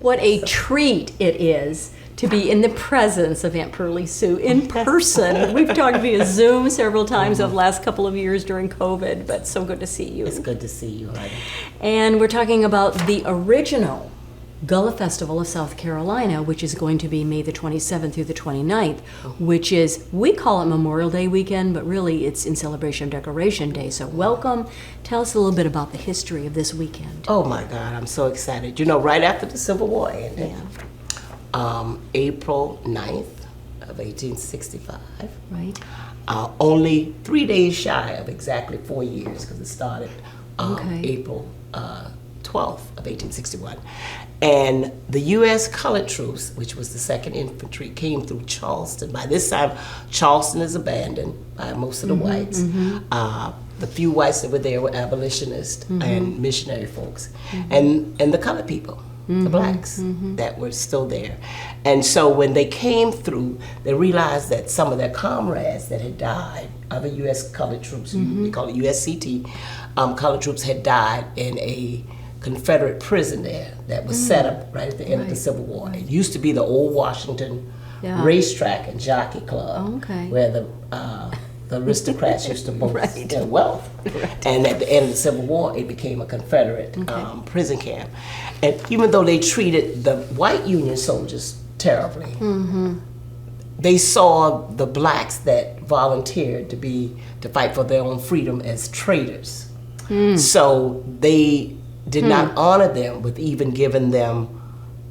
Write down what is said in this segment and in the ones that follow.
what a treat it is to be in the presence of Aunt Pearlie Sue in person. We've talked via Zoom several times over the last couple of years during COVID, but so good to see you. It's good to see you, honey. And we're talking about the original Gullah Festival of South Carolina, which is going to be May the 27th through the 29th, which is, we call it Memorial Day weekend, but really it's in celebration of Decoration Day. So welcome. Tell us a little bit about the history of this weekend. Oh my God, I'm so excited. You know, right after the Civil War ended, April 9th of 1865, right? Only 3 days shy of exactly 4 years, because it started April 12th of 1861. And the U.S. colored troops, which was the 2nd Infantry, came through Charleston. By this time, Charleston is abandoned by most of the whites. The few whites that were there were abolitionists and missionary folks, and the colored people, the blacks that were still there. And so when they came through, they realized that some of their comrades that had died, other U.S. colored troops, we call it USCT, colored troops had died in a Confederate prison there that was set up right at the end of the Civil War. It used to be the old Washington racetrack and jockey club, where the aristocrats used to boast their wealth. And at the end of the Civil War, it became a Confederate prison camp. And even though they treated the white Union soldiers terribly, they saw the blacks that volunteered to fight for their own freedom as traitors. So they did not honor them with even giving them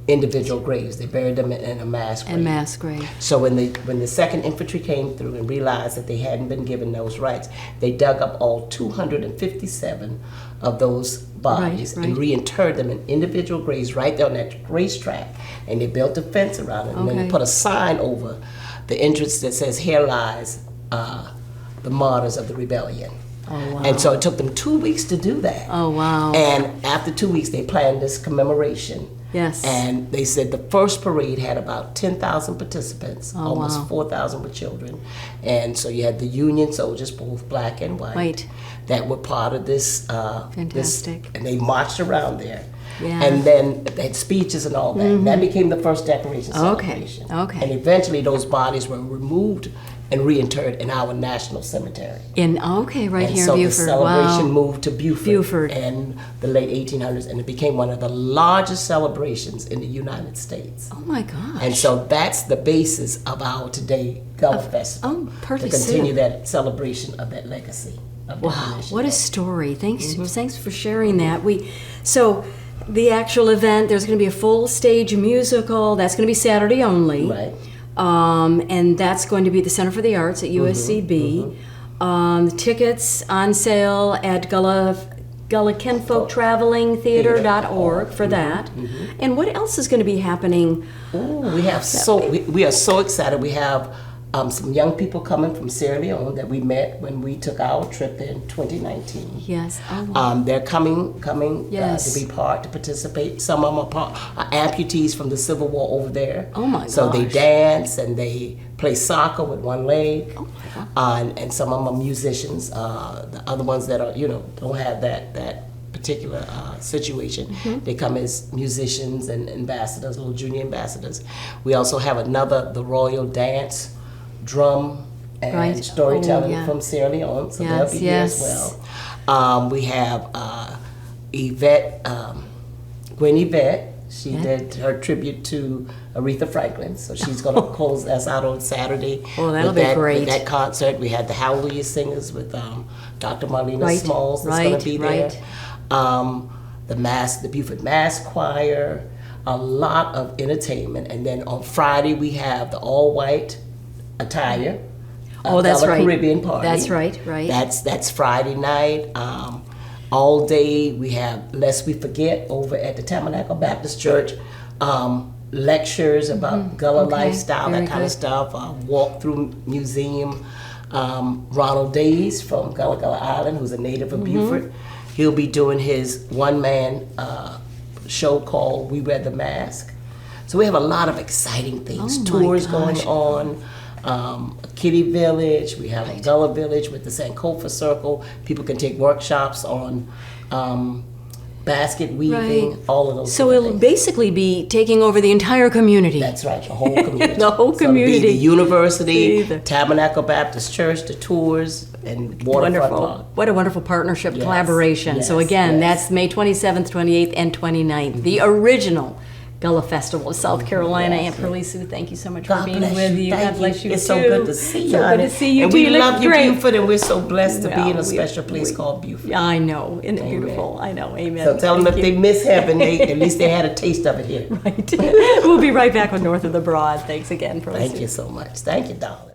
individual graves. They buried them in a mass grave. So when the 2nd Infantry came through and realized that they hadn't been given those rights, they dug up all 257 of those bodies and reinterred them in individual graves right there on that racetrack. And they built a fence around it, and then they put a sign over the entrance that says, "Here lies the martyrs of the rebellion." Oh, wow. And so it took them 2 weeks to do that. Oh, wow. And after 2 weeks, they planned this commemoration. Yes. And they said the first parade had about 10,000 participants. Almost 4,000 were children. And so you had the Union soldiers, both black and white, that were part of this. Fantastic. And they marched around there. Yeah. And then they had speeches and all that. That became the first decoration celebration. Okay. And eventually those bodies were removed and reinterred in our national cemetery. Right here in Beaufort. So the celebration moved to Beaufort in the late 1800s, and it became one of the largest celebrations in the United States. Oh my gosh. And so that's the basis of our today Gullah Festival. To continue that celebration of that legacy. Wow, what a story. Thanks for sharing that. So the actual event, there's going to be a full stage musical. That's going to be Saturday only. Right. And that's going to be at the Center for the Arts at USCB. The tickets on sale at Gullah Kinfolk Traveling Theater.org for that. And what else is going to be happening? We are so excited. We have some young people coming from Sierra Leone that we met when we took our trip in 2019. Yes. Oh, wow. They're coming to participate. Some of them are amputees from the Civil War over there. Oh my gosh. So they dance and they play soccer with one leg. Oh my God. And some of them are musicians. The other ones that are, don't have that particular situation. They come as musicians and ambassadors, little junior ambassadors. We also have the Royal Dance, Drum, and Storytelling from Sierra Leone, so they'll be here as well. We have Gwen Yvette. She did her tribute to Aretha Franklin, so she's going to close us out on Saturday. Oh, that'll be great. With that concert. We had the Hallelujah Singers with Dr. Marlena Smalls that's going to be there. The Beaufort Mass Choir, a lot of entertainment. And then on Friday, we have the all-white attire. That's right. Caribbean party. That's right. That's Friday night. All day we have Lest We Forget over at the Tabernacle Baptist Church. Lectures about Gullah lifestyle, that kind of stuff. Walk through museum. Ronald Days from Gullah Island, who's a native of Beaufort. He'll be doing his one-man show called We Wear the Mask. So we have a lot of exciting things. Tours going on. A Kitty Village. We have a Gullah Village with the Sankofa Circle. People can take workshops on basket weaving, Right. all of those. So different it'll things. basically be taking over the entire community. That's right, the whole community. The whole So it'll be community. the university, The- Tabernacle Baptist Church, the tours, and Waterfront Park. Wonderful. What a wonderful partnership, Yes, collaboration. So yes, again, yes. that's May 27th, 28th, and 29th. The original Gullah Festival of South Carolina. Yes, Aunt Pearlie Sue, thank you so much God for being bless with you. Thank God bless you It's too. so good to see you. So good to honey. see you And too. we You look love you, great. Beaufort, and we're so blessed to be Well, in a special place called Beaufort. I know, isn't it Amen. beautiful? I know, amen. So tell them Thank if you. they miss heaven, at least they had a taste of it here. Right. We'll be right back with North of the Broad. Thanks again, Pearlie Thank Sue. you so much. Thank you, darling.